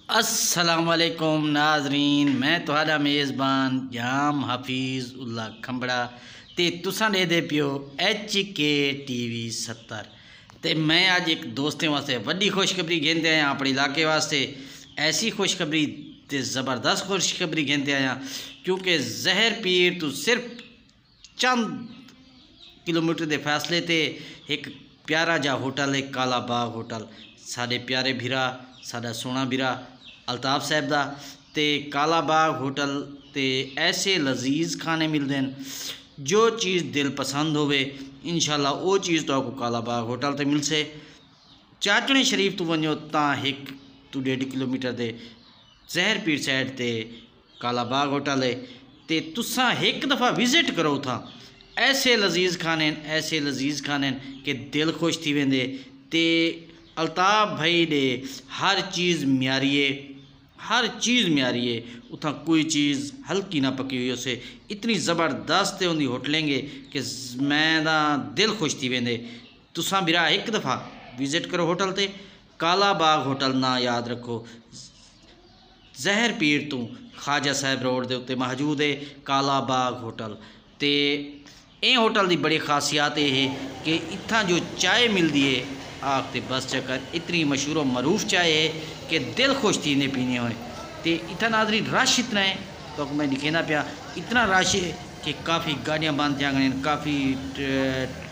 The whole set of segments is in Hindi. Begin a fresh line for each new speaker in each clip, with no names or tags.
अस्सलामुअलैकुम नाजरीन, मैं तुहाड़ा मेज़बान जाम हफीज़ उल्ला खंबड़ा ते तुसां दे पियो HK TV 70 ते मैं अज एक दोस्तें वास्ते वड्डी खुशखबरी घेंदे आया अपने इलाके वास्ते। ऐसी खुशखबरी ते ज़बरदस्त खुशखबरी घेंदे आया क्योंकि ज़हर पीर तो सिर्फ चंद किलोमीटर के फैसले ते एक प्यारा जा होटल है काला बाग होटल। साढ़े प्यारे भिरा साड़ा सोना भिरा अल्ताफ साहब दा ते काला बाग होटल ते ऐसे लजीज खाने मिलते हैं जो चीज़ दिल पसंद होवे इंशाल्लाह वो चीज़ तो आपको काला बाग होटल ते मिल से। चाचणी शरीफ तो वनो ता 1 to 1.5 किलोमीटर दे ज़हर पीर साइड ते काला बाग होटल है ते तुसा एक दफ़ा विजिट करो था। ऐसे लजीज खाने कि दिल खुश थी वेंदे ते अल्ताफ भाई दे हर चीज़ म्यारी है उतना कोई चीज़ हल्की ना पकी हुई उसे इतनी ज़बरदस्त उनकी होटलेंगे कि मैं दिल खुश थी वेंदे। तुसा बिरा एक दफ़ा विजिट करो होटल ते काला बाग होटल ना याद रखो। ज़हर पीर तो ख्वाजा साहब रोड के उत्ते मौजूद है काला बाग होटल ते ये होटल की बड़ी खासियत यह है कि इतना जो चाय मिलती है आखते बस चक्कर इतनी मशहूर मरूफ चाय है कि दिल खुश थी ने पीने हुए तो इतना नाजरीन रश इतना है तो मैं दिखेना पाया इतना रश है कि काफ़ी गाड़ियाँ बंद थिया खड़ियां काफ़ी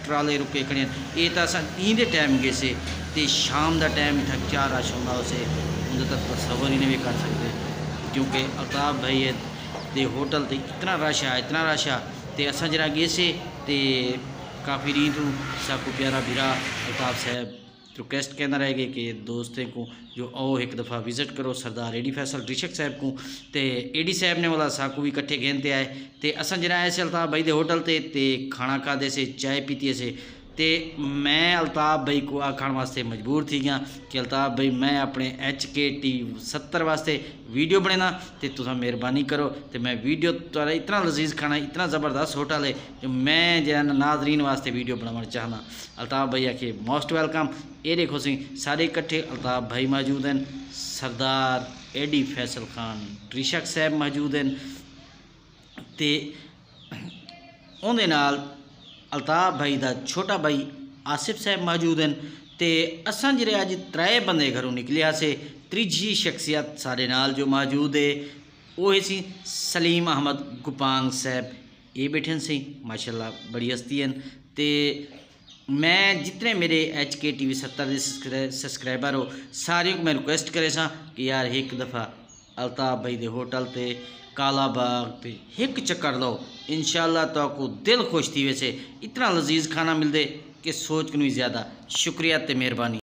ट्राले रुके खड़े ये तो अस ईं दे टाइम गए से तो शाम का टाइम इतना क्या रश होंगे उसे उन्हें तक तस्वर ही नहीं कर सकते क्योंकि अल्ताफ भाई दे होटल ते इतना रश आ तो असा जरा गए से तो काफ़ी री तू सबको प्यारा भिरा अल्ताफ साहब रिक्वेस्ट कहना रह गए कि दोस्तों को जो आओ एक दफ़ा विजिट करो सरदार एडी फैसल रिशक साहब को ते एडी साहब ने वाला साकू भी इकट्ठे घेनते आए तो असा जरा आए से अल्ताफ भाई के होटल ते खाना खाते से चाय पीती से ते मैं अल्ताफ भाई को आखण वास्ते मजबूर थी गया कि अल्ताफ भाई मैं अपने HK TV 70 वास्ते वीडियो बनेना तो तुम मेहरबानी करो तो मैं वीडियो तुरा इतना लजीज खाना इतना ज़बरदस्त होटल है जो मैं जरा नाजरीन वास्ते वीडियो बनाना चाहना। अल्ताफ भैया के मोस्ट वेलकम। ये देखो सी सारे इकट्ठे अल्ताफ भाई मौजूद हैं, सरदार एडी फैसल खान रिशक साहब मौजूद हैं ते उहदे नाल अल्ताफ भाई का छोटा भाई आसिफ साहब मौजूद हैं तो असा जरे अज 3 बंदे घरों निकलिया से। त्रीजी शख्सियत सारे नाल जो मौजूद है वो सी सलीम अहमद गुपांग साहब ये बैठे सी माशाल्लाह बड़ी हस्ती हैं तो मैं जितने मेरे HK TV 70 के सब्सक्राइबर हो सारे को मैं रिक्वेस्ट करे सा कि यार एक दफ़ा अल्ताफ भाई के होटल ते काला बाग पे एक चक्कर लो इंशाल्लाह तो आपको दिल खुश थी वैसे इतना लजीज खाना मिलते कि सोच को नहीं ज़्यादा। शुक्रिया ते मेहरबानी।